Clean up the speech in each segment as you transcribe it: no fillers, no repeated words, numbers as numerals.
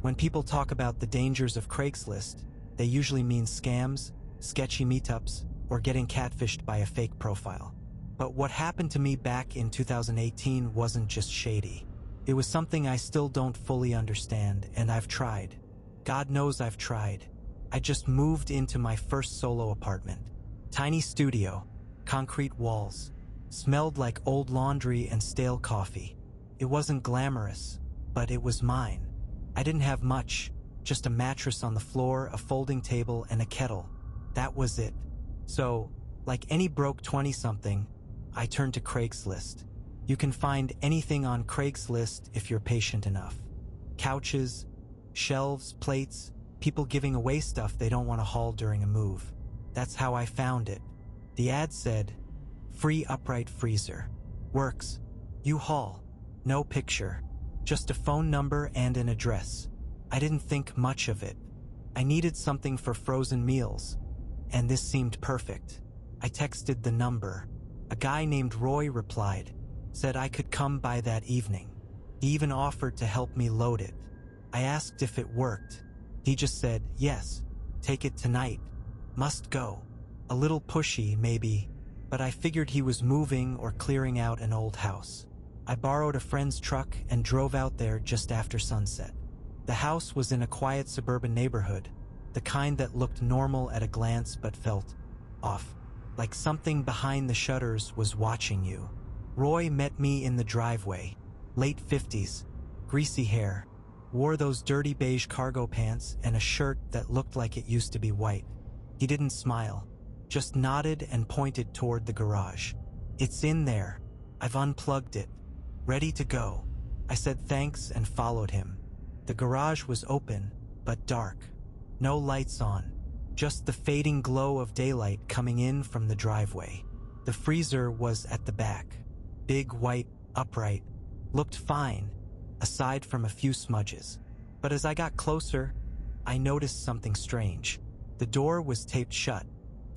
When people talk about the dangers of Craigslist, they usually mean scams, sketchy meetups, or getting catfished by a fake profile. But what happened to me back in 2018 wasn't just shady. It was something I still don't fully understand, and I've tried. God knows I've tried. I just moved into my first solo apartment. Tiny studio, concrete walls, smelled like old laundry and stale coffee. It wasn't glamorous, but it was mine. I didn't have much, just a mattress on the floor, a folding table, and a kettle. That was it. So, like any broke 20-something, I turned to Craigslist. You can find anything on Craigslist if you're patient enough. Couches, shelves, plates, people giving away stuff they don't want to haul during a move. That's how I found it. The ad said, "Free upright freezer. Works. You haul. No picture. Just a phone number and an address." I didn't think much of it. I needed something for frozen meals, and this seemed perfect. I texted the number. A guy named Roy replied, said I could come by that evening. He even offered to help me load it. I asked if it worked. He just said, "Yes, take it tonight. Must go." A little pushy, maybe, but I figured he was moving or clearing out an old house. I borrowed a friend's truck and drove out there just after sunset. The house was in a quiet suburban neighborhood, the kind that looked normal at a glance but felt off, like something behind the shutters was watching you. Roy met me in the driveway, late 50s, greasy hair, wore those dirty beige cargo pants and a shirt that looked like it used to be white. He didn't smile, just nodded and pointed toward the garage. "It's in there. I've unplugged it. Ready to go." I said thanks and followed him. The garage was open, but dark. No lights on, just the fading glow of daylight coming in from the driveway. The freezer was at the back. Big, white, upright. Looked fine, aside from a few smudges. But as I got closer, I noticed something strange. The door was taped shut,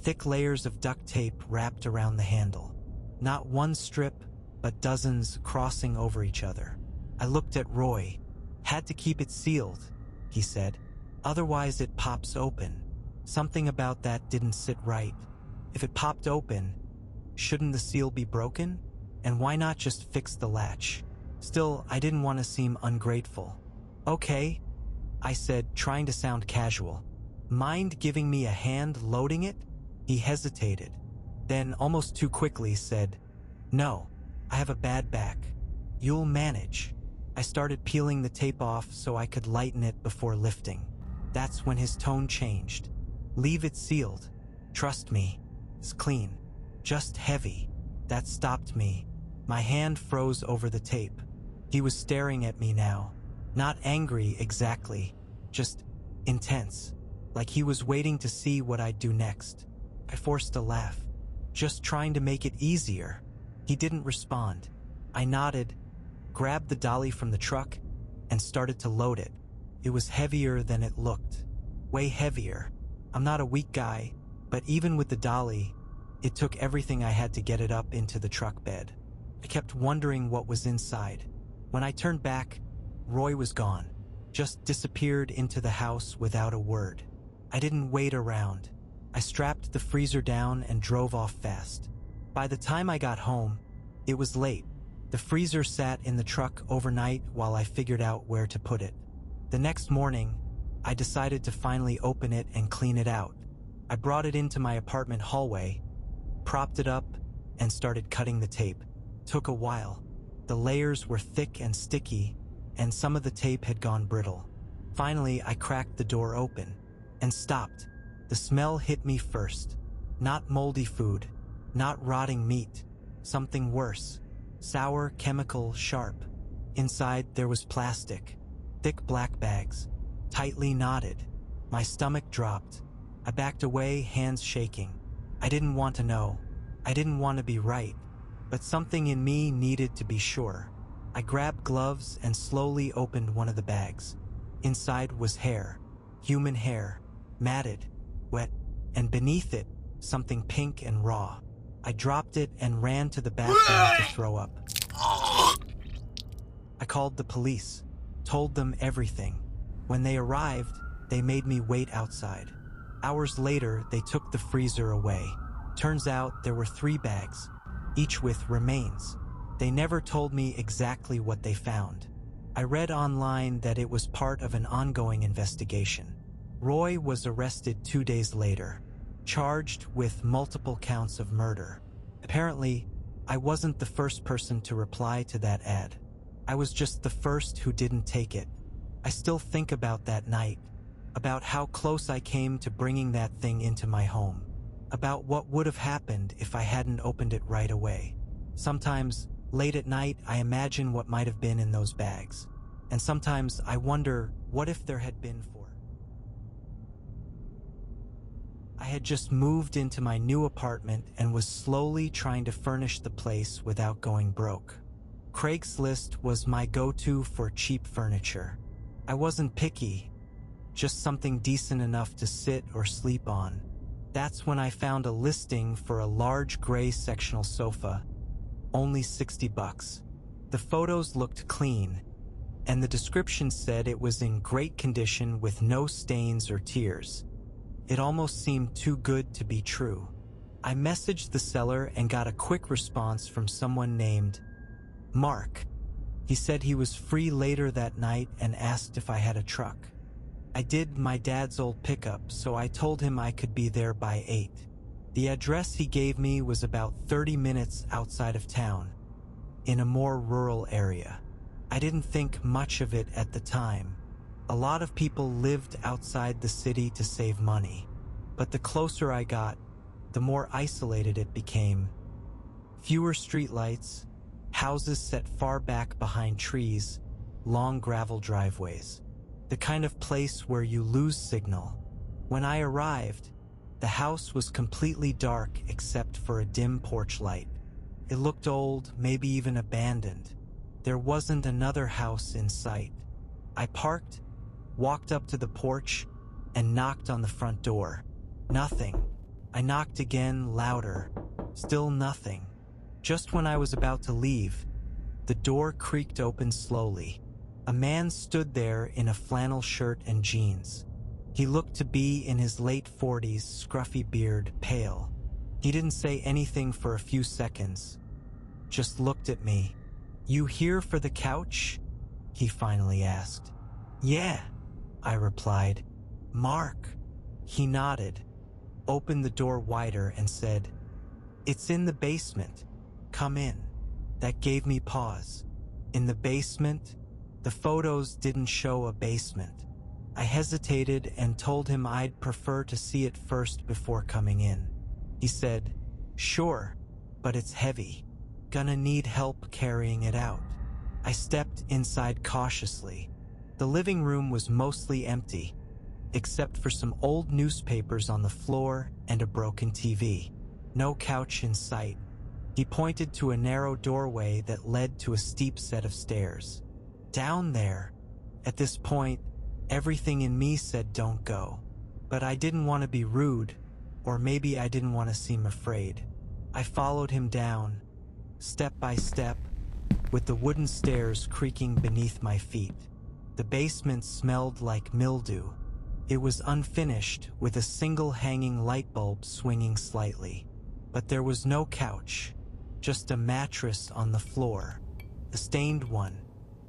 thick layers of duct tape wrapped around the handle. Not one strip, but dozens crossing over each other. I looked at Roy. "Had to keep it sealed," he said. "Otherwise it pops open." Something about that didn't sit right. If it popped open, shouldn't the seal be broken? And why not just fix the latch? Still, I didn't want to seem ungrateful. "Okay," I said, trying to sound casual. "Mind giving me a hand loading it?" He hesitated, then almost too quickly said, "No, I have a bad back. You'll manage." I started peeling the tape off so I could lighten it before lifting. That's when his tone changed. "Leave it sealed. Trust me. It's clean. Just heavy." That stopped me. My hand froze over the tape. He was staring at me now. Not angry exactly, just intense, like he was waiting to see what I'd do next. I forced a laugh, just trying to make it easier. He didn't respond. I nodded, grabbed the dolly from the truck, and started to load it. It was heavier than it looked. Way heavier. I'm not a weak guy, but even with the dolly, it took everything I had to get it up into the truck bed. I kept wondering what was inside. When I turned back, Roy was gone. Just disappeared into the house without a word. I didn't wait around. I strapped the freezer down and drove off fast. By the time I got home, it was late. The freezer sat in the truck overnight while I figured out where to put it. The next morning, I decided to finally open it and clean it out. I brought it into my apartment hallway, propped it up, and started cutting the tape. Took a while. The layers were thick and sticky, and some of the tape had gone brittle. Finally, I cracked the door open and stopped. The smell hit me first. Not moldy food, not rotting meat, something worse. Sour, chemical, sharp. Inside, there was plastic. Thick black bags, tightly knotted. My stomach dropped. I backed away, hands shaking. I didn't want to know. I didn't want to be right. But something in me needed to be sure. I grabbed gloves and slowly opened one of the bags. Inside was hair. Human hair. Matted. Wet. And beneath it, something pink and raw. I dropped it and ran to the bathroom to throw up. I called the police. Told them everything. When they arrived, they made me wait outside. Hours later, they took the freezer away. Turns out there were 3 bags, each with remains. They never told me exactly what they found. I read online that it was part of an ongoing investigation. Roy was arrested 2 days later, charged with multiple counts of murder. Apparently, I wasn't the first person to reply to that ad. I was just the first who didn't take it. I still think about that night, about how close I came to bringing that thing into my home, about what would have happened if I hadn't opened it right away. Sometimes, late at night, I imagine what might have been in those bags. And sometimes I wonder, what if there had been 4? I had just moved into my new apartment and was slowly trying to furnish the place without going broke. Craigslist was my go-to for cheap furniture. I wasn't picky, just something decent enough to sit or sleep on. That's when I found a listing for a large gray sectional sofa, only $60. The photos looked clean, and the description said it was in great condition with no stains or tears. It almost seemed too good to be true. I messaged the seller and got a quick response from someone named Mark. He said he was free later that night and asked if I had a truck. I did my dad's old pickup, so I told him I could be there by 8. The address he gave me was about 30 minutes outside of town, in a more rural area. I didn't think much of it at the time. A lot of people lived outside the city to save money, but the closer I got, the more isolated it became. Fewer streetlights, houses set far back behind trees, long gravel driveways. The kind of place where you lose signal. When I arrived, the house was completely dark except for a dim porch light. It looked old, maybe even abandoned. There wasn't another house in sight. I parked, walked up to the porch, and knocked on the front door. Nothing. I knocked again, louder. Still nothing. Just when I was about to leave, the door creaked open slowly. A man stood there in a flannel shirt and jeans. He looked to be in his late 40s, scruffy beard, pale. He didn't say anything for a few seconds, just looked at me. "You here for the couch?" he finally asked. "Yeah," I replied. "Mark." He nodded, opened the door wider and said, "It's in the basement. Come in." That gave me pause. In the basement? The photos didn't show a basement. I hesitated and told him I'd prefer to see it first before coming in. He said, "Sure, but it's heavy. Gonna need help carrying it out." I stepped inside cautiously. The living room was mostly empty, except for some old newspapers on the floor and a broken TV. No couch in sight. He pointed to a narrow doorway that led to a steep set of stairs. "Down there." At this point, everything in me said don't go. But I didn't want to be rude, or maybe I didn't want to seem afraid. I followed him down, step by step, with the wooden stairs creaking beneath my feet. The basement smelled like mildew. It was unfinished, with a single hanging light bulb swinging slightly. But there was no couch, just a mattress on the floor, a stained one,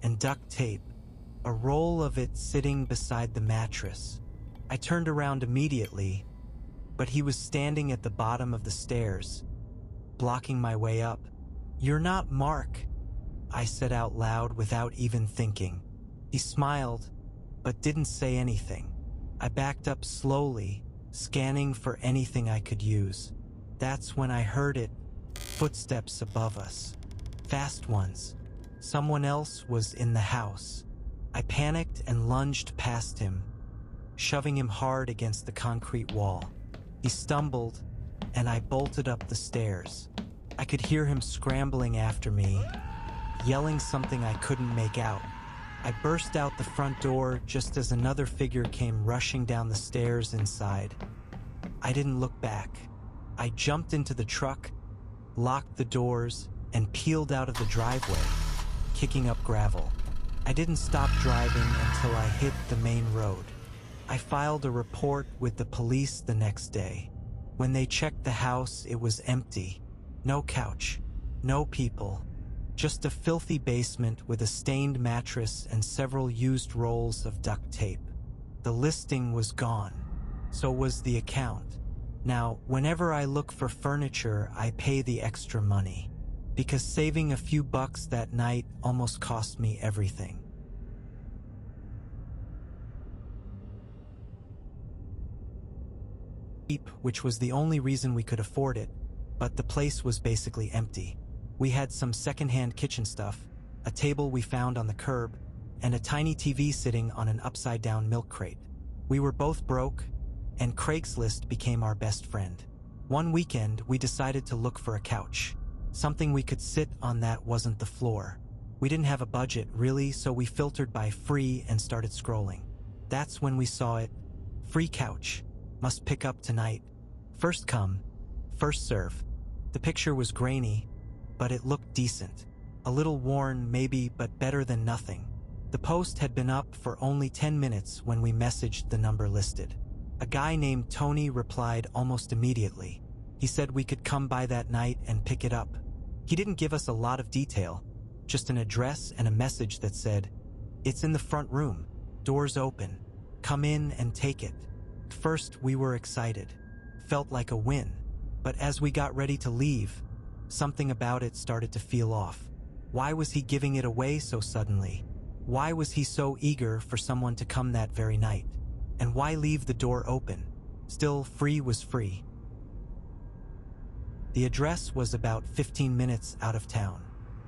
and duct tape, a roll of it sitting beside the mattress. I turned around immediately, but he was standing at the bottom of the stairs, blocking my way up. "You're not Mark," I said out loud without even thinking. He smiled, but didn't say anything. I backed up slowly, scanning for anything I could use. That's when I heard it, footsteps above us. Fast ones. Someone else was in the house. I panicked and lunged past him, shoving him hard against the concrete wall. He stumbled, and I bolted up the stairs. I could hear him scrambling after me, yelling something I couldn't make out. I burst out the front door just as another figure came rushing down the stairs inside. I didn't look back. I jumped into the truck, locked the doors, and peeled out of the driveway, kicking up gravel. I didn't stop driving until I hit the main road. I filed a report with the police the next day. When they checked the house, it was empty. No couch, no people, just a filthy basement with a stained mattress and several used rolls of duct tape. The listing was gone. So was the account. Now, whenever I look for furniture, I pay the extra money, because saving a few bucks that night almost cost me everything. Which was the only reason we could afford it, but the place was basically empty. We had some secondhand kitchen stuff, a table we found on the curb, and a tiny TV sitting on an upside-down milk crate. We were both broke, and Craigslist became our best friend. One weekend, we decided to look for a couch, something we could sit on that wasn't the floor. We didn't have a budget, really, so we filtered by free and started scrolling. That's when we saw it. Free couch. Must pick up tonight. First come, first serve. The picture was grainy, but it looked decent. A little worn, maybe, but better than nothing. The post had been up for only 10 minutes when we messaged the number listed. A guy named Tony replied almost immediately. He said we could come by that night and pick it up. He didn't give us a lot of detail, just an address and a message that said, "It's in the front room. Doors open. Come in and take it." At first, we were excited. Felt like a win. But as we got ready to leave, something about it started to feel off. Why was he giving it away so suddenly? Why was he so eager for someone to come that very night? And why leave the door open? Still, free was free. The address was about 15 minutes out of town.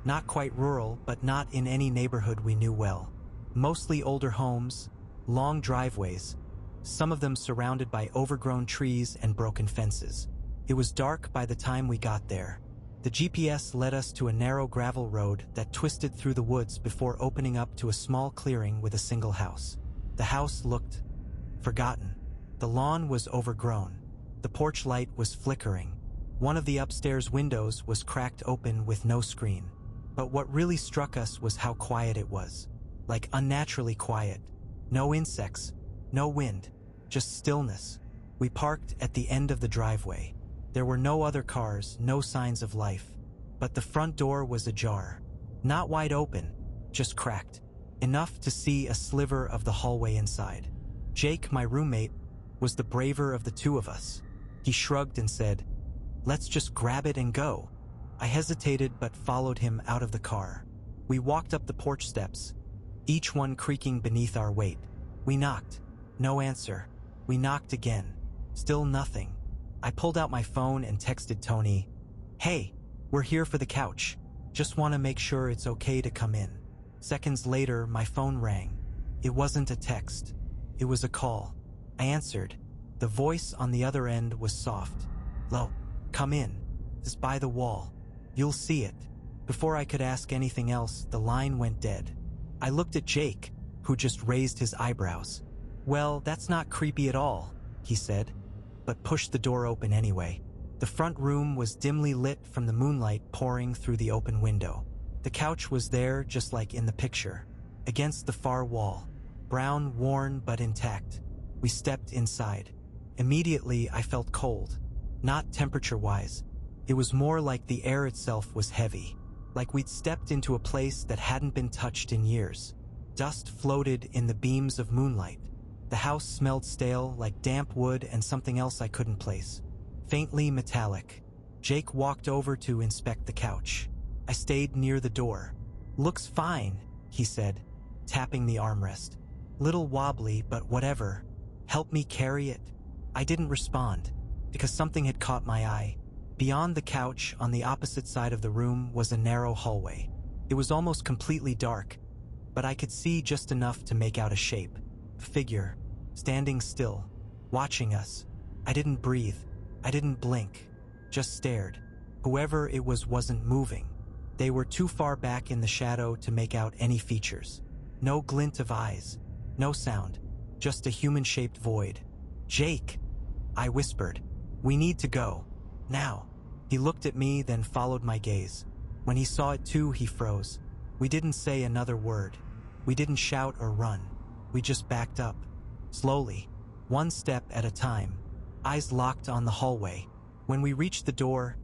Not quite rural, but not in any neighborhood we knew well. Mostly older homes, long driveways, some of them surrounded by overgrown trees and broken fences. It was dark by the time we got there. The GPS led us to a narrow gravel road that twisted through the woods before opening up to a small clearing with a single house. The house looked forgotten. The lawn was overgrown. The porch light was flickering. One of the upstairs windows was cracked open with no screen. But what really struck us was how quiet it was. Like unnaturally quiet. No insects, no wind, just stillness. We parked at the end of the driveway. There were no other cars, no signs of life. But the front door was ajar. Not wide open, just cracked. Enough to see a sliver of the hallway inside. Jake, my roommate, was the braver of the two of us. He shrugged and said, "Let's just grab it and go." I hesitated but followed him out of the car. We walked up the porch steps, each one creaking beneath our weight. We knocked. No answer. We knocked again. Still nothing. I pulled out my phone and texted Tony, "Hey, we're here for the couch. Just want to make sure it's okay to come in." Seconds later, my phone rang. It wasn't a text. It was a call. I answered. The voice on the other end was soft. "Lo, come in. It's by the wall. You'll see it." Before I could ask anything else, the line went dead. I looked at Jake, who just raised his eyebrows. "Well, that's not creepy at all," he said, but pushed the door open anyway. The front room was dimly lit from the moonlight pouring through the open window. The couch was there just like in the picture, against the far wall, brown, worn, but intact. We stepped inside. Immediately, I felt cold. Not temperature-wise. It was more like the air itself was heavy, like we'd stepped into a place that hadn't been touched in years. Dust floated in the beams of moonlight. The house smelled stale, like damp wood and something else I couldn't place. Faintly metallic. Jake walked over to inspect the couch. I stayed near the door. "Looks fine," he said, tapping the armrest. "Little wobbly, but whatever. Help me carry it." I didn't respond, because something had caught my eye. Beyond the couch, on the opposite side of the room, was a narrow hallway. It was almost completely dark, but I could see just enough to make out a shape. A figure, standing still, watching us. I didn't breathe. I didn't blink. Just stared. Whoever it was wasn't moving. They were too far back in the shadow to make out any features. No glint of eyes. No sound. Just a human-shaped void. "Jake," I whispered. "We need to go. Now." He looked at me, then followed my gaze. When he saw it too, he froze. We didn't say another word. We didn't shout or run. We just backed up. Slowly, one step at a time, eyes locked on the hallway. When we reached the door,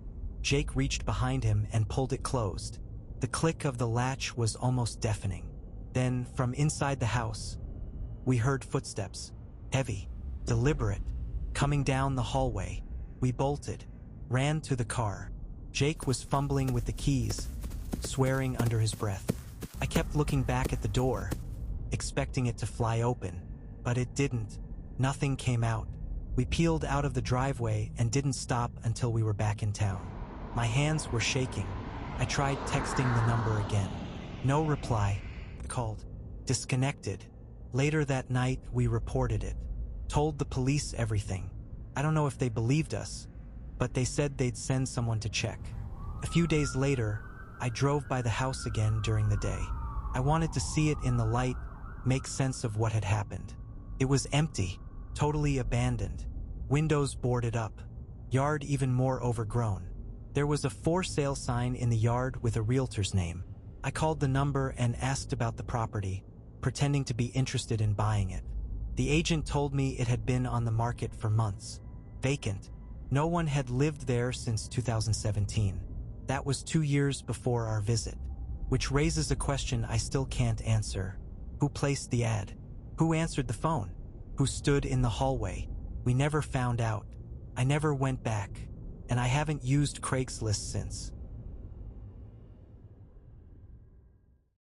Jake reached behind him and pulled it closed. The click of the latch was almost deafening. Then, from inside the house, we heard footsteps, heavy, deliberate, coming down the hallway. We bolted, ran to the car. Jake was fumbling with the keys, swearing under his breath. I kept looking back at the door, expecting it to fly open, but it didn't. Nothing came out. We peeled out of the driveway and didn't stop until we were back in town. My hands were shaking. I tried texting the number again. No reply. Called. Disconnected. Later that night, we reported it. Told the police everything. I don't know if they believed us, but they said they'd send someone to check. A few days later, I drove by the house again during the day. I wanted to see it in the light, make sense of what had happened. It was empty, totally abandoned. Windows boarded up. Yard even more overgrown. There was a for sale sign in the yard with a realtor's name. I called the number and asked about the property, pretending to be interested in buying it. The agent told me it had been on the market for months. Vacant. No one had lived there since 2017. That was 2 years before our visit, which raises a question I still can't answer. Who placed the ad? Who answered the phone? Who stood in the hallway? We never found out. I never went back, and I haven't used Craigslist since.